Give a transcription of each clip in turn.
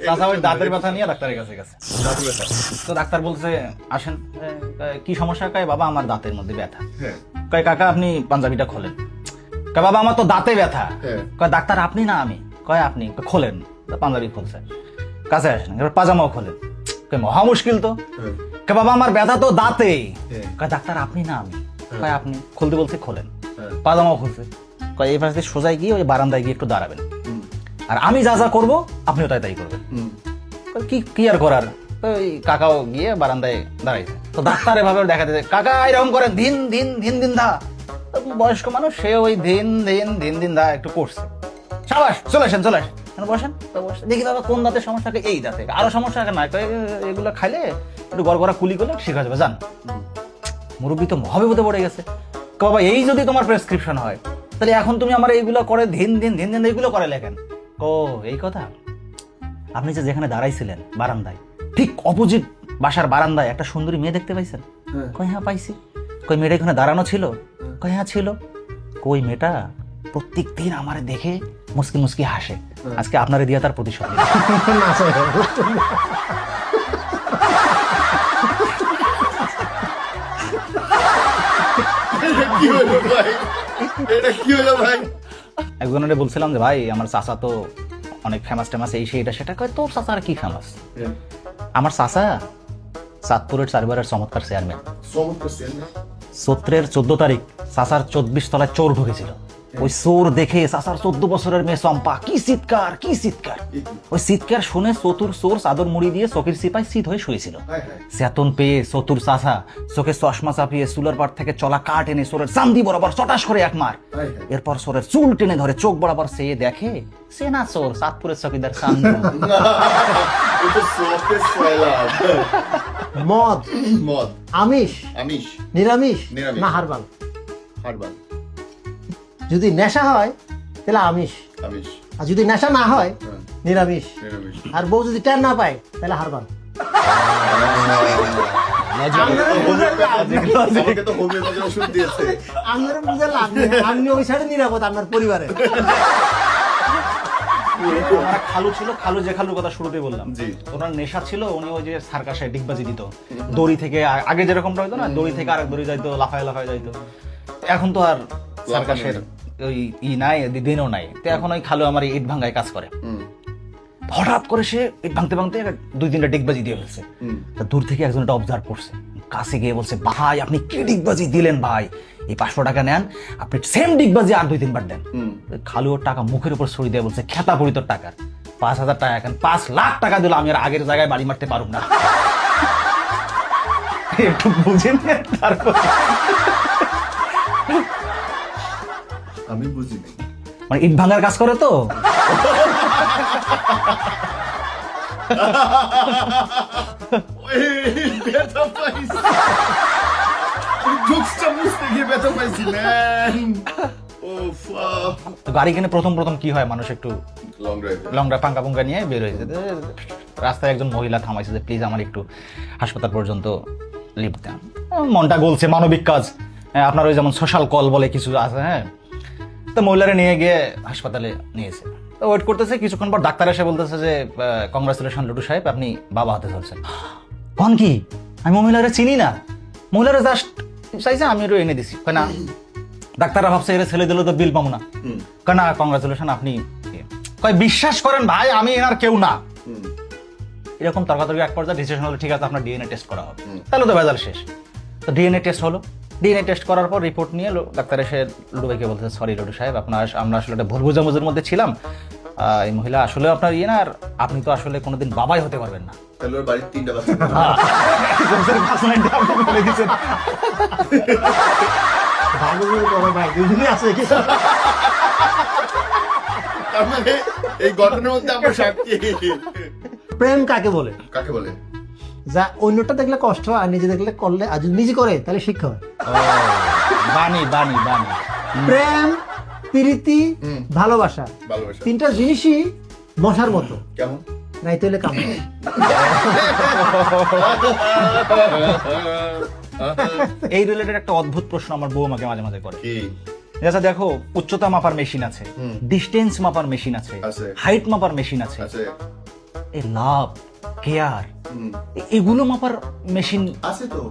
চাচা ওই দাঁতের ব্যথা নিয়ে ডাক্তারের কাছে গেছে। দাঁতের ব্যথা। তো ডাক্তার বলছে আসেন, কি সমস্যা? কয় বাবা আমার দাঁতের মধ্যে ব্যথা। হ্যাঁ। কয় কাকা আপনি পাঞ্জাবিটা খোলেন। কয় বাবা আমার তো দাঁতে ব্যথা। হ্যাঁ। কয় ডাক্তার আপনি না আমি। কয় আপনি। কয় খোলেন। পাঞ্জাবি খুলছে, কাছে আসেন, এবার পাজামাও খোলেন। কয় মহা মুশকিল তো। হ্যাঁ। কয় বাবা আমার ব্যথা তো দাঁতে। হ্যাঁ। কয় ডাক্তার আপনি না আমি। কয় আপনি। খুলতে বলছে খোলেন, হ্যাঁ। পাজামাও খুলছে। কয় এই পাশে সোজায় গিয়ে ওই বারান্দায় গিয়ে একটু দাঁড়াবেন, হুম। আর আমি যা যা করবো আপনিও তাই তাই করবেন। হুম। কি কি আর করার, ওই কাকাও গিয়ে বারান্দায় দাঁড়াইছে। তো ডাক্তার এভাবে দেখাতে কাকা এরকম করে দিন দিন দিন দিন দা। তো বয়স্ক মানুষ, সে ওই দিন দিন দিন দিন দা একটু করছে। সাবাস, চলে আসেন চলে আসেন। বসেন। তো বসে দেখি বাবা কোন দাঁতের সমস্যা, এই দাঁতে। আরো সমস্যা না, এগুলো খাইলে একটু গড়গড়া কুলি করলে ঠিক হয়ে যাবে, যান। মুরব্বী তো মহাবিপদে পড়ে গেছে। বাবা এই যদি তোমার প্রেসক্রিপশন হয়, তাহলে এখন তুমি আমার এইগুলো করে দিন দিন দিন দিন এইগুলো করে লেখেন। ও এই কথা। আপনি যে যেখানে দাঁড়াইছিলেন বারান্দায়, ঠিক অপোজিট বাসার বারান্দায় একটা সুন্দরী মেয়ে দেখতে পাইছেন? কই হ্যাঁ পাইছি। কই মেয়েটা এখানে দাঁড়ানো ছিল? কই হ্যাঁ ছিল। কই মেয়েটা প্রত্যেক দিন আমার দেখে মুসকি মুসকি হাসে, আজকে আপনারে দিয়া তার প্রতিশোধ নিব। কি হলো ভাই? এটা কি হলো ভাই? একজনের বলছিলাম যে ভাই আমার চাচা তো অনেক ফেমাস টেমাস, এই সেইটা সেটা। কয় তোর চাচা আর কি ফেমাস? আমার চাচা চাঁদপুরের চারবারের চমৎকার চেয়ারম্যান। চৈত্রের 14 তারিখ চাচার 24 তলায় চোর ঢুকেছিল। ওই চোর দেখে চাচার 14 বছরের মেয়ে চম্পা কি চিৎকার কি চিৎকার। ওই চিৎকার শুনে চতুর চোর চাদর মুড়ি দিয়ে চোখের সিপাই শীত হয়ে শুয়েছিল। চেতন পেয়ে চতুর চাচা চোখে চশমা চাপিয়ে চুলের পাট থেকে চলা কাঠ এনে চোরের চান্দি বরাবর চটাস করে এক মার। এরপর চোরের চুল টেনে ধরে চোখ বরাবর চেয়ে দেখে সে না চোর, চাঁদপুরের চকিদার চান্দু। মদ, মদ, আমিষ, আমিষ, নিরামিষ নিরামিষ। না হারবাল? হারবাল, যদি নেশা হয় তাহলে আমিষ, আমিষ, আর যদি নেশা না হয় হ্যাঁ, নিরামিষ। নিরামিষ। আর বউ যদি টের না পায় তাহলে হারবাল। আমাকে তো হোমিওপ্যাথি ওষুধ দিয়েছে। আপনারা বুঝে লাভ নেই, আপনি ওই সাইডে নিরাপদ আপনার পরিবারে। আমার এক খালু ছিল, খালু যে খালুর কথা শুরুতে বললাম, জি। ওনার নেশা ছিল, উনি ওই যে সার্কাসে ডিগবাজি দিত। দড়ি থেকে আগে যেরকমটা হইতো না, দড়ি থেকে আরেক দড়ি যাইতো, লাফায় লাফায় যাইতো। এখন তো আর সার্কাসের ওই নাই, দিনও নাই। তো এখন ওই খালু আমার ইট ভাঙ্গায় কাজ করে। হঠাৎ করে সে ইট ভাঙতে ভাঙতে 2-3টা ডিগবাজি দিয়ে ফেলছে। তা দূর থেকে একজন এটা অবজার্ভ করছে, কাছে গিয়ে বলছে ভাই আপনি কি ডিগবাজি দিলেন ভাই, এই 500 টাকা নেন, আপনি সেম ডিগবাজি আর 2-3 বার দেন। খালু ওর টাকা মুখের উপর ছড়ি দিয়ে বলছে খেতা পড়ি তোর টাকার 5,000 টাকা, এখন 5 লাখ টাকা দিল, আমি আর আগের জায়গায় বাড়ি মারতে পারুম না। একটু বুঝেন তারপর আমি বুঝিনি। মানে ইট ভাঙার কাজ করে তো। ব্যথা পাইছি, জোকসটা বুঝতে গিয়ে ব্যথা পাইছিলেন। তো গাড়ি কিনে প্রথম প্রথম কি হয়, মানুষ একটু লং ড্রাইভ, লং ড্রাইভ পাঙ্কা পুঙ্কা নিয়ে বের হয়েছে। রাস্তায় একজন মহিলা থামাইছে যে প্লিজ আমার একটু হাসপাতাল পর্যন্ত লিফট দেন। মনটা গলছে, মানবিক কাজ। আপনার ওই যেমন সোশ্যাল কল বলে কিছু আছে, হ্যাঁ। তো মহিলারে নিয়ে গিয়ে হাসপাতালে নিয়েছে। তো ওয়েট করতেছে, কিছুক্ষণ পর ডাক্তার এসে বলতেছে যে কংগ্রাচুলেশন লুটু সাহেব, আপনি বাবা হতে চলছেন। কন কি, আমি মহিলারে চিনি না, মহিলারা জাস্ট চাইছে আমি একটু এনে দিছি। না, ডাক্তাররা ভাবছে এর ছেলে দিলে তো বিল পাবো না। না কংগ্রাচুলেশন আপনি। কয় বিশ্বাস করেন ভাই আমি এনার কেউ না। এরকম তর্কাতর্কি এক পর্যায়ে ডিসিশন হলো ঠিক আছে আপনার ডিএনএ টেস্ট করা হবে। তাহলে তো ভেজাল শেষ। তো ডিএনএ টেস্ট হলো। ডিএনএ টেস্ট করার পর রিপোর্ট নিয়ে ডাক্তার এসে লুডু ভাইকে বলতেছে সরি লুডু সাহেব, আমরা আসলে একটা ভুল বোঝাবুঝির মধ্যে ছিলাম। এই মহিলা আসলে আপনার ইয়ে না, আর আপনি তো আসলে কোনোদিন বাবাই হতে পারবেন না। তাহলে ওর বাড়ির 3টা বাচ্চা। ভাই দুজনে আছে কি? তার মানে এই ঘটনার মধ্যে আমরা সাক্ষী। প্রেম কাকে বলে? কাকে বলে? যা অন্যটা দেখলে কষ্ট হয়, আর নিজে দেখলে করলে, আর যদি নিজে করে তাহলে শিক্ষা হয়। বানি বানি বানি। প্রেম, প্রীতি, ভালোবাসা, ভালোবাসা 3টা জিনিসই মশার মতো, কেমন? নাই তাহলে কামড়। এই রিলেটেড একটা অদ্ভুত প্রশ্ন আমার বউ আমাকে মাঝে মাঝে করে। কি? আচ্ছা দেখো, উচ্চতা মাপার মেশিন আছে, ডিস্টেন্স মাপার মেশিন আছে, আছে। হাইট মাপার মেশিন আছে, আছে। এই লাভ কেয়ার হুম, এগুলো মাপার মেশিন আছে তো।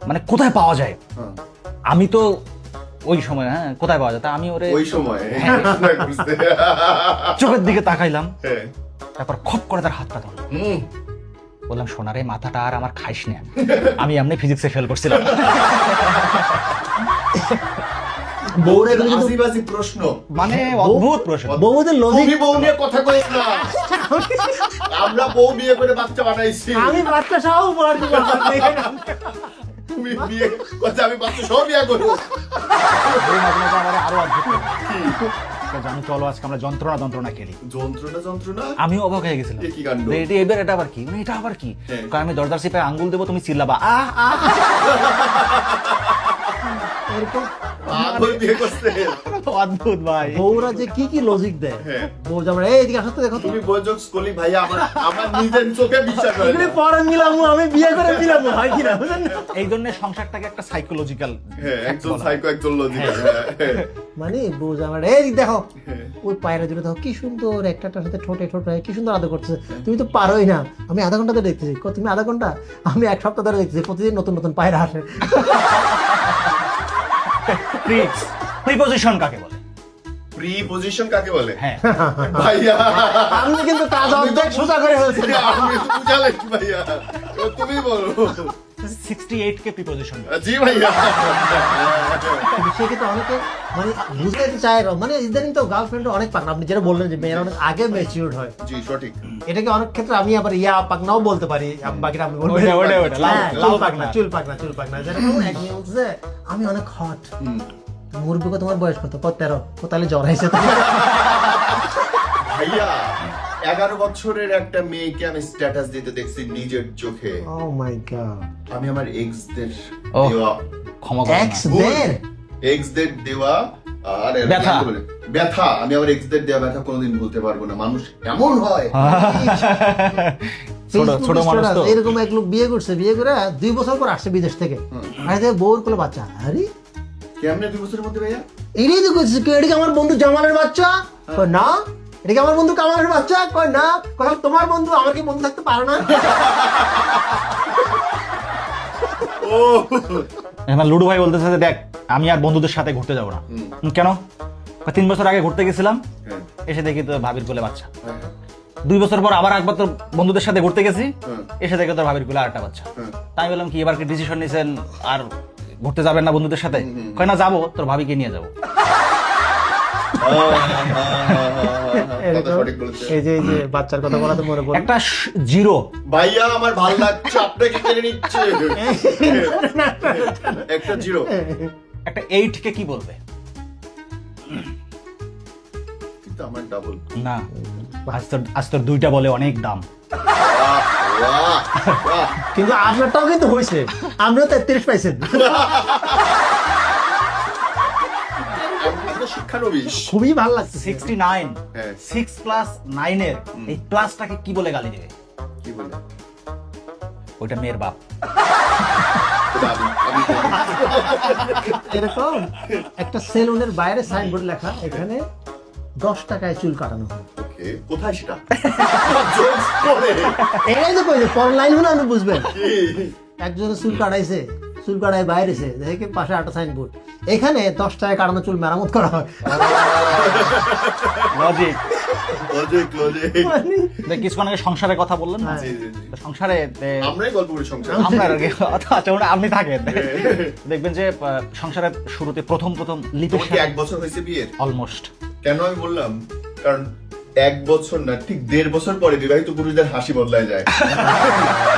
মানে কোথায় পাওয়া যায়? হ্যাঁ, আমি তো ওই সময় কোথায় পাওয়া যায় তা আমি ওরে ওই সময় বুঝতে। চোখের দিকে তাকাইলাম, হ্যাঁ, তারপর খপ করে তার হাতটা ধরলাম, হুম, বললাম সোনারে মাথাটা আর আমার খাইস না, আমি এমনি ফিজিক্সে ফেল করছিলাম। বউরা এগুলো কিন্তু আদিবাসী প্রশ্ন। মানে অদ্ভুত প্রশ্ন। বউদের লজিক। তুমি বউ নিয়ে কথা কইস না। আমরা বউ বিয়ে করে বাচ্চা বানাইছি। আমি বাচ্চা সহ উপহার দিব। তুমি বিয়ে কথা, আমি বাচ্চা সব বিয়ে করবো। এই মাঝে মাঝে আমার আরো অদ্ভুত লাগে। জানো, চলো আজকে আমরা যন্ত্রণা খেলি। যন্ত্রণা আমিও অবাক হয়ে গেছিলাম এ কি কাণ্ড? যে এবার এটা আবার কি, মানে এটা আবার কি? হ্যাঁ। কারণ আমি দরজার চিপায় আঙ্গুল দেবো, তুমি চিল্লাবা আহ আহ। এরকম পাগল বিয়ে করছে। অদ্ভুত ভাই। বউরা যে কি কি লজিক দেয়। হ্যাঁ। বউ যেমন এই এদিকে আসো তো দেখো তো। তুমি বলজোক স্কুলি ভাইয়া, আমার নিজের চোখে বিশ্বাস হয় এগুলি না। পরে মিলামু, আমি বিয়ে করে মিলামু, হয় কিনা বুঝেন না? এই জন্য সংসারটাকে একটা সাইকোলজিক্যাল হ্যাঁ, একজন সাইকো একজন লজিক্যাল। মানে বউ যেমন এই দেখো ওই পায়রা দুটো দেখো কি সুন্দর, একটাটার সাথে ঠোঁটে ঠোঁটে কি সুন্দর আদর করতেছে, তুমি তো পারোই না। আমি আধা ঘন্টা ধরে দেখতেছি। তুমি আধা ঘন্টা, আমি এক সপ্তাহ ধরে দেখতেছি, প্রতিদিন নতুন নতুন পায়রা আসে। প্রিপোজিশন কাকে বলে? প্রি পজিশন কাকে বলে? হ্যাঁ, ভাইয়া আমি কিন্তু কাজ অর্ধেক সোজা করে ফেলছি। আমি তো বুঝালে কি ভাইয়া, এবার তুমি বলো। 68 কে প্রিপোজিশন। জি ভাইয়া। সে কিন্তু অনেকে মানে বুঝাইতে চায় না। মানে ইদানিং তো গার্লফ্রেন্ড অনেক পাকনা, আপনি যেটা বললেন যে মেয়েরা অনেক আগে ম্যাচিউরড হয়, জি সঠিক। এটাকে অনেক ক্ষেত্রে আমি আবার ইয়া পাকনাও বলতে পারি। বাকিটা আপনি বলবেন। ওটা, লাল হ্যাঁ, লাল চুল পাকনা। যেরকম এক মেয়ে বলছে আমি অনেক হট। হুম। মুরব্বী, তোমার বয়স কত? 13। তাহলে জ্বর হয়েছে তো। ভাইয়া 11 বছরের একটা মেয়েকে আমি স্ট্যাটাস দিতে দেখছি নিজের চোখে। ও মাই গড। আমি আমার এক্সদের ওহ। দেওয়া ক্ষমা করবেন এক্স না। দের এক্সদের দেওয়া আর এর ব্যথা। কি বলে? ব্যথা। আমি আমার এক্সদের দেওয়া ব্যথা কোনোদিন ভুলতে পারবো না। মানুষ এমন হয়। ছোট ছোট মানুষ তো। এরকম এক লোক বিয়ে করছে, বিয়ে করে 2 বছর পর আসছে বিদেশ থেকে। আরে বউর কোলে বাচ্চা। আরে কেমনে 2 বছরের মধ্যে ভাইয়া? এটাই তো করছে, এটা কি আমার বন্ধু জামালের বাচ্চা? কয় না। এটা কি আমার বন্ধু কামালের বাচ্চা? কয় না। কয় তোমার বন্ধু, আমার কি বন্ধু থাকতে পারে না? ও এবার লুডু ভাই বলতেছে যে দেখ আমি আর বন্ধুদের সাথে ঘুরতে যাবো না। কেন? 3 বছর আগে ঘুরতে গেছিলাম, হ্যাঁ, এসে দেখি তো ভাবির কোলে বাচ্চা। হ্যাঁ, 2 বছর পর আবার একবার তোর বন্ধুদের সাথে ঘুরতে গেছি, হুম। এসে দেখি তোর ভাবির কোলে আরেকটা বাচ্চা। হ্যাঁ। তাই বললাম কি এবার কি ডিসিশন নিছেন আর ঘুরতে যাবেন না বন্ধুদের সাথে? কয় না যাবো, তোর ভাবিকে নিয়ে যাবো। কথা সঠিক বলেছে। এই যে বাচ্চার কথা বলাতে মনে পড়ে। একটা জিরো। ভাইয়া আমার ভাল লাগছে, আপনাকে কেড়ে নিচ্ছে। একটা জিরো। একটা 8 কে কি বলবে? কিন্তু আমার ডাবল। না, আজ তোর 2টা বলে অনেক দাম। কিন্তু আপনারটাও কিন্তু হয়েছে, আপনিও 33 পাইছেন। শিক্ষানবিশ। খুবই ভালো লাগছে। 69। হ্যাঁ। 6 প্লাস 9 এর এই প্লাসটাকে কি বলে গালি দেবে? কি বলে? ওইটা মেয়ের বাপ। এরকম একটা সেলুনের বাইরে সাইনবোর্ড লেখা, এখানে 10 টাকায় চুল কাটানো হয়। ওকে, কোথায় সেটা? জোকস করে। এটাই তো কইছে, পরের লাইন হলো আপনি বুঝবেন। কি? একজনে চুল কাটাইছে, চুল কাটায় বাইরেছে, দেখে পাশে একটা সাইনবোর্ড, এখানে 10 টাকায় কাটানো চুল মেরামত করা হয়। লজিক। Logic, logic. দেখ কিছুক্ষণ আগে সংসারের কথা বললেন না? জি, জি, জি। তো সংসারে আমরাই গল্প করি সংসার। আমরা আর কি, আচ্ছা ওটা আপনি থাকেন। দেখবেন যে সংসারের শুরুতে প্রথম লিপের তোমার কি 1 বছর হয়েছে বিয়ের? অলমোস্ট। কেন আমি বললাম? কারণ 1 বছর না, ঠিক 1.5 বছর পরে বিবাহিত পুরুষদের হাসি বদলায় যায়।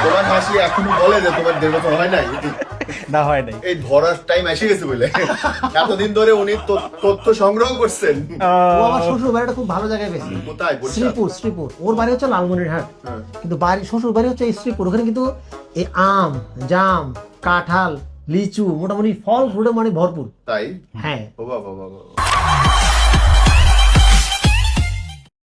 তোমার হাসি এখনো বলে যে তোমার 1.5 বছর হয় নাই। না হয় নাই। এই ধরার টাইম এসে গেছে বলে। এতদিন ধরে উনি তথ্য সংগ্রহ করছেন। ও আমার শ্বশুর বাড়িটা খুব ভালো জায়গায় পেয়েছে। কোথায়? বরিশাল? শ্রীপুর। ওর বাড়ি হচ্ছে লালমনিরহাট, হ্যাঁ। কিন্তু বাড়ি শ্বশুর বাড়ি হচ্ছে এই শ্রীপুর। ওখানে কিন্তু এই আম, জাম, কাঁঠাল, লিচু, মোটামুটি ফল ফ্রুটে মানে ভরপুর। তাই? হ্যাঁ। ও বাবা বাবা।